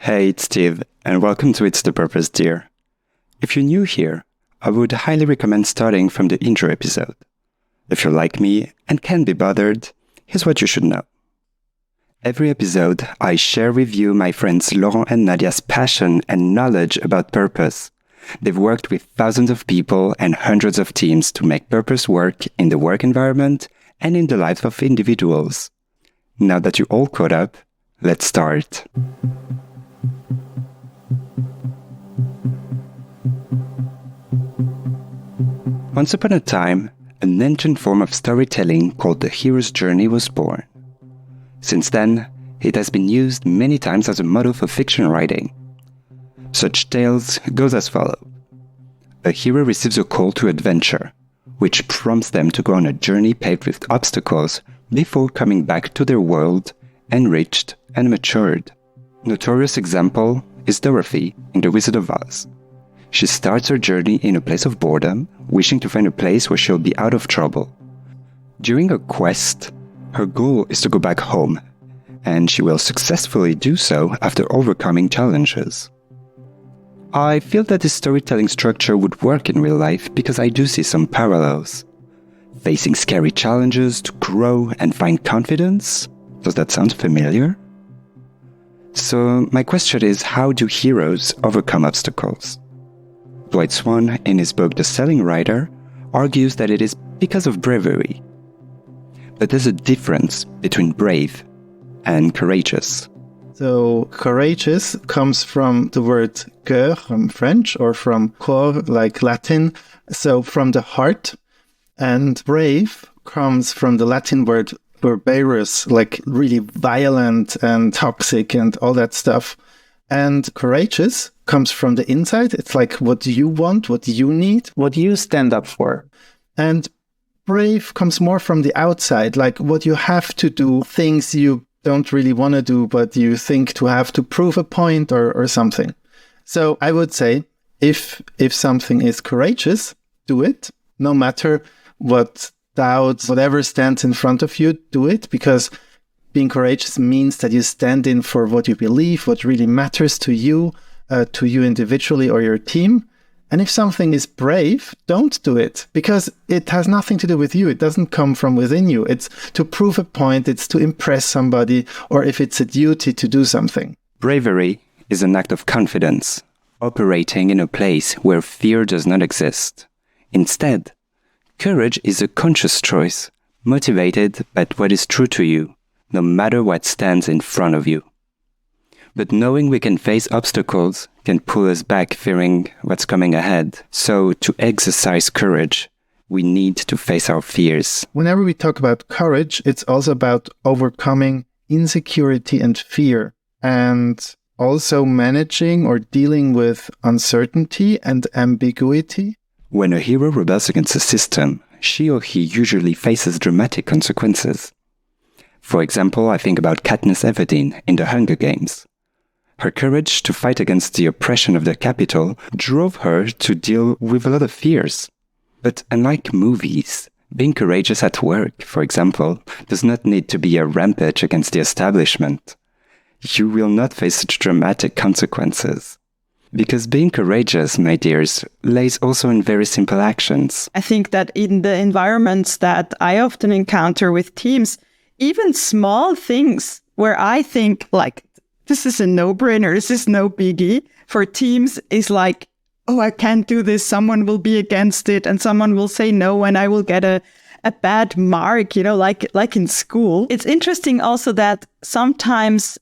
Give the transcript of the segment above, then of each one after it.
Hey, it's Steve, and welcome to It's the Purpose, dear. If you're new here, I would highly recommend starting from the intro episode. If you're like me and can't be bothered, here's what you should know. Every episode, I share with you my friends Laurent and Nadia's passion and knowledge about purpose. They've worked with thousands of people and hundreds of teams to make purpose work in the work environment and in the lives of individuals. Now that you're all caught up, let's start. Once upon a time, an ancient form of storytelling called the hero's journey was born. Since then, it has been used many times as a model for fiction writing. Such tales goes as follows. A hero receives a call to adventure, which prompts them to go on a journey paved with obstacles before coming back to their world, enriched and matured. Notorious example is Dorothy in The Wizard of Oz. She starts her journey in a place of boredom, wishing to find a place where she'll be out of trouble. During her quest, her goal is to go back home, and she will successfully do so after overcoming challenges. I feel that this storytelling structure would work in real life because I do see some parallels. Facing scary challenges to grow and find confidence? Does that sound familiar? So my question is, how do heroes overcome obstacles? Dwight Swan, in his book The Selling Writer, argues that it is because of bravery. But there's a difference between brave and courageous. So courageous comes from the word cœur from French or from cor like Latin, so from the heart. And brave comes from the Latin word barbarous, like really violent and toxic and all that stuff. And courageous comes from the inside. It's like what you want, what you need, what you stand up for. And brave comes more from the outside, like what you have to do, things you don't really want to do, but you think to have to prove a point or something. So I would say if something is courageous, do it. No matter what doubts, whatever stands in front of you, do it, because being courageous means that you stand in for what you believe, what really matters to you individually or your team. And if something is brave, don't do it, because it has nothing to do with you. It doesn't come from within you. It's to prove a point, it's to impress somebody, or if it's a duty to do something. Bravery is an act of confidence, operating in a place where fear does not exist. Instead, courage is a conscious choice, motivated by what is true to you, no matter what stands in front of you. But knowing we can face obstacles can pull us back fearing what's coming ahead. So to exercise courage, we need to face our fears. Whenever we talk about courage, it's also about overcoming insecurity and fear, and also managing or dealing with uncertainty and ambiguity. When a hero rebels against a system, she or he usually faces dramatic consequences. For example, I think about Katniss Everdeen in The Hunger Games. Her courage to fight against the oppression of the capital drove her to deal with a lot of fears. But unlike movies, being courageous at work, for example, does not need to be a rampage against the establishment. You will not face such dramatic consequences. Because being courageous, my dears, lays also in very simple actions. I think that in the environments that I often encounter with teams, even small things where I think like, this is a no-brainer, this is no biggie, for teams is like, oh, I can't do this, someone will be against it and someone will say no and I will get a bad mark, like in school. It's interesting also that sometimes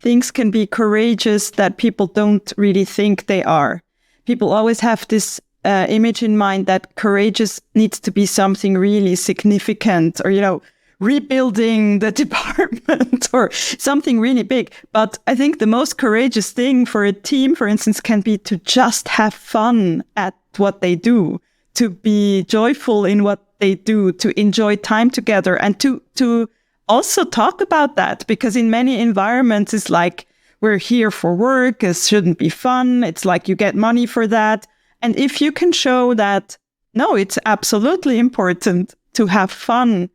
things can be courageous that people don't really think they are. People always have this image in mind that courageous needs to be something really significant or, rebuilding the department or something really big. But I think the most courageous thing for a team, for instance, can be to just have fun at what they do, to be joyful in what they do, to enjoy time together, and to also talk about that, because in many environments it's like we're here for work, it shouldn't be fun, it's like you get money for that. And if you can show that, no, it's absolutely important to have fun,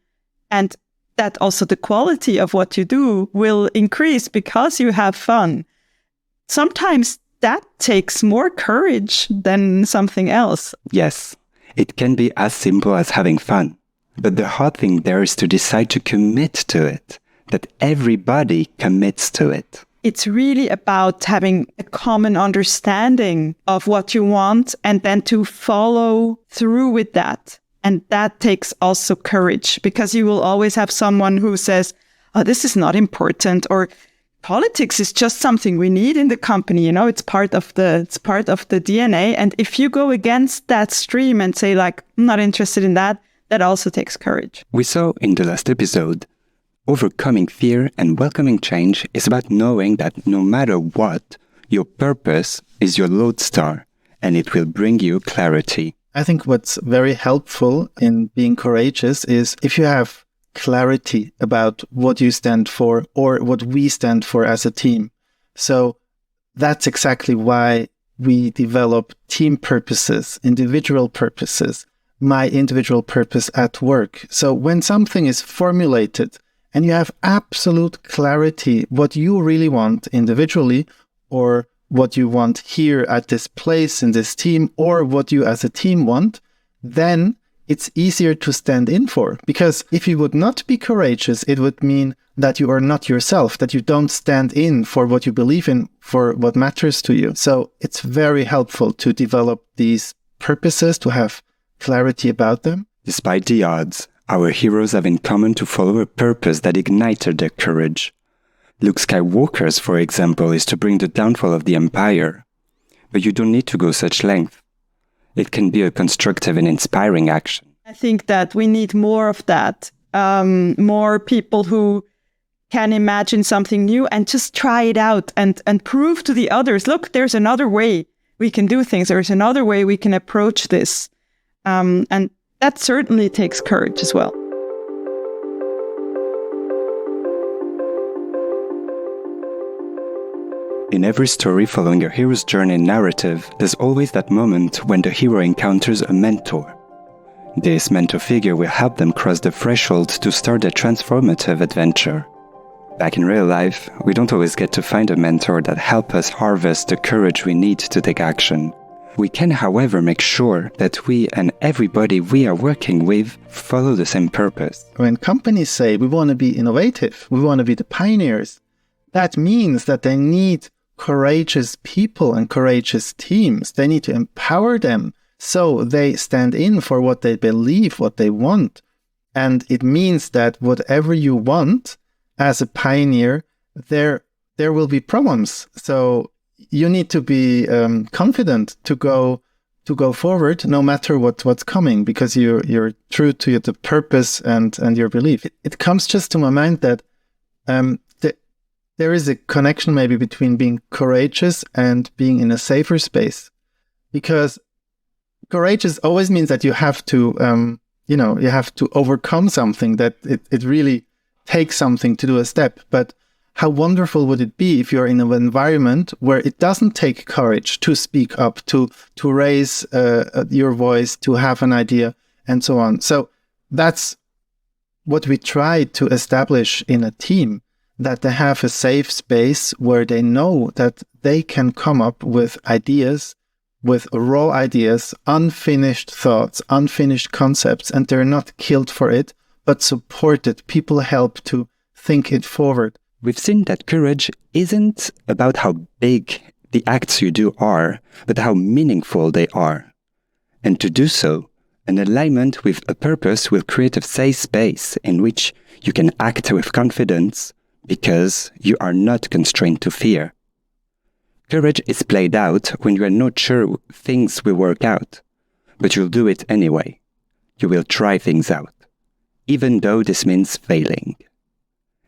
and that also the quality of what you do will increase because you have fun, sometimes that takes more courage than something else. Yes, it can be as simple as having fun. But the hard thing there is to decide to commit to it, that everybody commits to it. It's really about having a common understanding of what you want and then to follow through with that. And that takes also courage, because you will always have someone who says, oh, this is not important, or politics is just something we need in the company. It's part of the DNA. And if you go against that stream and say like, I'm not interested in that, that also takes courage. We saw in the last episode, overcoming fear and welcoming change is about knowing that no matter what, your purpose is your lodestar, and it will bring you clarity. I think what's very helpful in being courageous is if you have clarity about what you stand for or what we stand for as a team. So that's exactly why we develop team purposes, individual purposes, my individual purpose at work. So when something is formulated and you have absolute clarity what you really want individually, or what you want here at this place in this team, or what you as a team want, then it's easier to stand in for. Because if you would not be courageous, it would mean that you are not yourself, that you don't stand in for what you believe in, for what matters to you. So it's very helpful to develop these purposes, to have clarity about them. Despite the odds, our heroes have in common to follow a purpose that ignited their courage. Luke Skywalker's, for example, is to bring the downfall of the Empire. But you don't need to go such length. It can be a constructive and inspiring action. I think that we need more of that. More people who can imagine something new and just try it out and prove to the others, look, there's another way we can do things. There's another way we can approach this. And that certainly takes courage as well. In every story following a hero's journey narrative, there's always that moment when the hero encounters a mentor. This mentor figure will help them cross the threshold to start their transformative adventure. Back in real life, we don't always get to find a mentor that helps us harvest the courage we need to take action. We can, however, make sure that we and everybody we are working with follow the same purpose. When companies say we want to be innovative, we want to be the pioneers, that means that they need courageous people and courageous teams. They need to empower them so they stand in for what they believe, what they want. And it means that whatever you want as a pioneer, there will be problems. So you need to be confident to go forward, no matter what's coming, because you're true to the purpose and your belief. It comes just to my mind that there is a connection maybe between being courageous and being in a safer space, because courageous always means that you have to you have to overcome something, that it really takes something to do a step. But how wonderful would it be if you're in an environment where it doesn't take courage to speak up, to raise your voice, to have an idea, and so on. So that's what we try to establish in a team, that they have a safe space where they know that they can come up with ideas, with raw ideas, unfinished thoughts, unfinished concepts, and they're not killed for it, but supported. People help to think it forward. We've seen that courage isn't about how big the acts you do are, but how meaningful they are. And to do so, an alignment with a purpose will create a safe space in which you can act with confidence because you are not constrained to fear. Courage is played out when you are not sure things will work out, but you'll do it anyway. You will try things out, even though this means failing.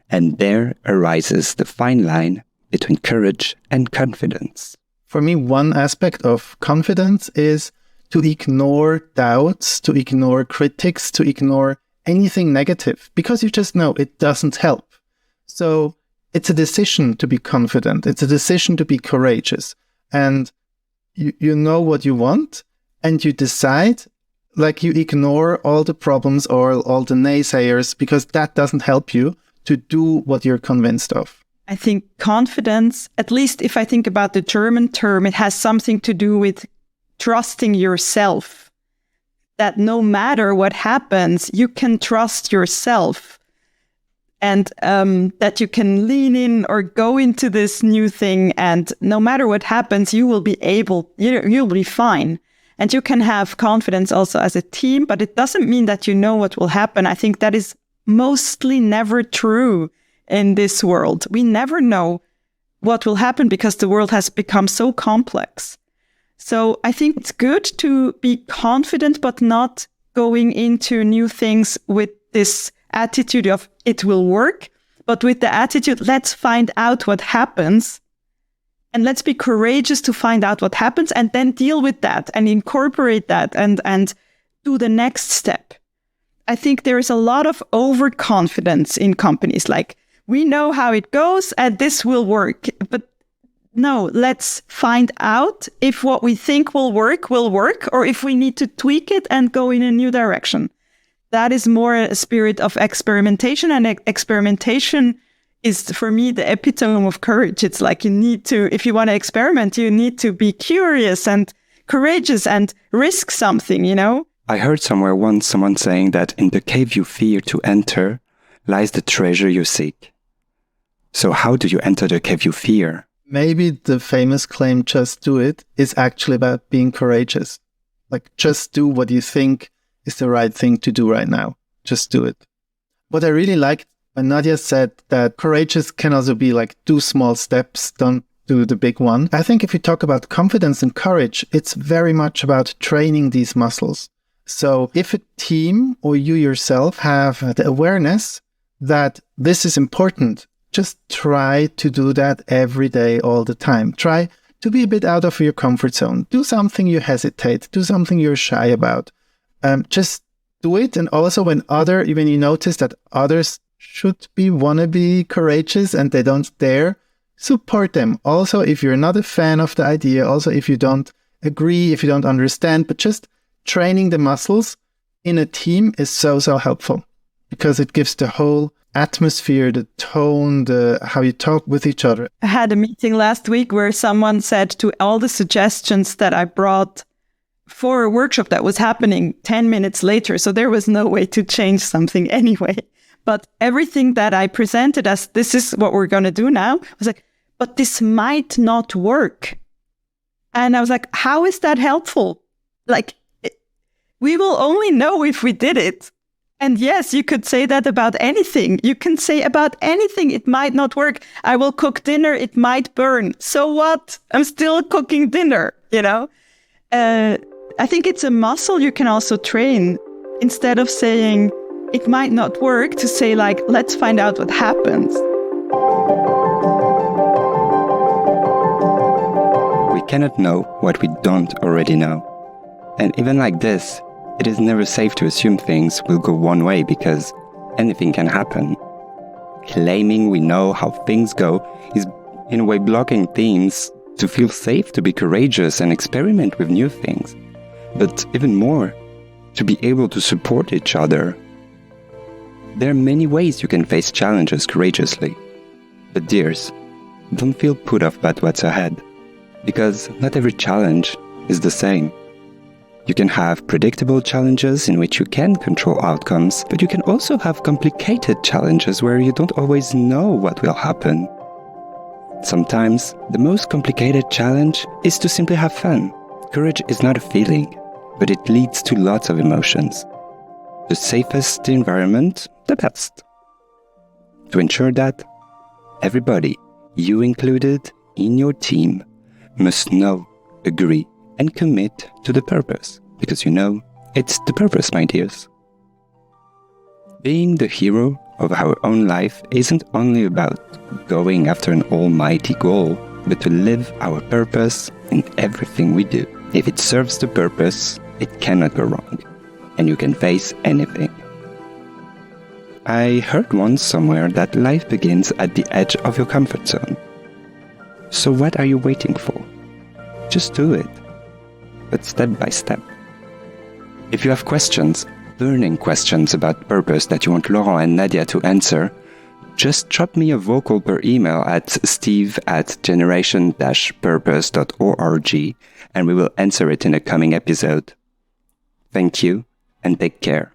And there arises the fine line between courage and confidence. For me, one aspect of confidence is to ignore doubts, to ignore critics, to ignore anything negative, because you just know it doesn't help. So it's a decision to be confident. It's a decision to be courageous. And you know what you want, and you decide, like you ignore all the problems or all the naysayers, because that doesn't help you to do what you're convinced of. I think confidence, at least if I think about the German term, it has something to do with trusting yourself. That no matter what happens, you can trust yourself. And that you can lean in or go into this new thing. And no matter what happens, you will be you'll be fine. And you can have confidence also as a team, but it doesn't mean that you know what will happen. I think that is mostly never true in this world. We never know what will happen because the world has become so complex. So I think it's good to be confident, but not going into new things with this attitude of it will work, but with the attitude, let's find out what happens. And let's be courageous to find out what happens and then deal with that and incorporate that and do the next step. I think there is a lot of overconfidence in companies. Like, we know how it goes and this will work. But no, let's find out if what we think will work, or if we need to tweak it and go in a new direction. That is more a spirit of experimentation, and experimentation is, for me, the epitome of courage. It's like if you want to experiment, you need to be curious and courageous and risk something, I heard somewhere once someone saying that in the cave you fear to enter lies the treasure you seek. So how do you enter the cave you fear? Maybe the famous claim, just do it, is actually about being courageous. Like, just do what you think is the right thing to do right now. Just do it. What I really liked when Nadia said that courageous can also be like, do small steps, don't do the big one. I think if you talk about confidence and courage, it's very much about training these muscles. So if a team or you yourself have the awareness that this is important, just try to do that every day, all the time. Try to be a bit out of your comfort zone. Do something you hesitate. Do something you're shy about. Just do it. And also when you notice that others want to be courageous and they don't dare, support them. Also, if you're not a fan of the idea, also if you don't agree, if you don't understand, but just training the muscles in a team is so helpful, because it gives the whole atmosphere, the tone, how you talk with each other. I had a meeting last week where someone said to all the suggestions that I brought for a workshop that was happening 10 minutes later, so there was no way to change something anyway. But everything that I presented as this is what we're going to do now, I was like, but this might not work. And I was like, how is that helpful? Like, we will only know if we did it. And yes, you could say that about anything. You can say about anything, it might not work. I will cook dinner, it might burn. So what? I'm still cooking dinner, I think it's a muscle you can also train. Instead of saying it might not work, to say like, let's find out what happens. We cannot know what we don't already know. And even like this, it is never safe to assume things will go one way, because anything can happen. Claiming we know how things go is in a way blocking teams to feel safe to be courageous and experiment with new things. But even more, to be able to support each other. There are many ways you can face challenges courageously. But dears, don't feel put off by what's ahead, because not every challenge is the same. You can have predictable challenges in which you can control outcomes, but you can also have complicated challenges where you don't always know what will happen. Sometimes, the most complicated challenge is to simply have fun. Courage is not a feeling, but it leads to lots of emotions. The safest environment, the best. To ensure that, everybody, you included, in your team, must know, agree, and commit to the purpose, because it's the purpose, my dears. Being the hero of our own life isn't only about going after an almighty goal, but to live our purpose in everything we do. If it serves the purpose, it cannot go wrong, and you can face anything. I heard once somewhere that life begins at the edge of your comfort zone. So what are you waiting for? Just do it, but step by step. If you have questions, burning questions about purpose that you want Laurent and Nadia to answer, just drop me a vocal per email at steve@generation-purpose.org and we will answer it in a coming episode. Thank you and take care.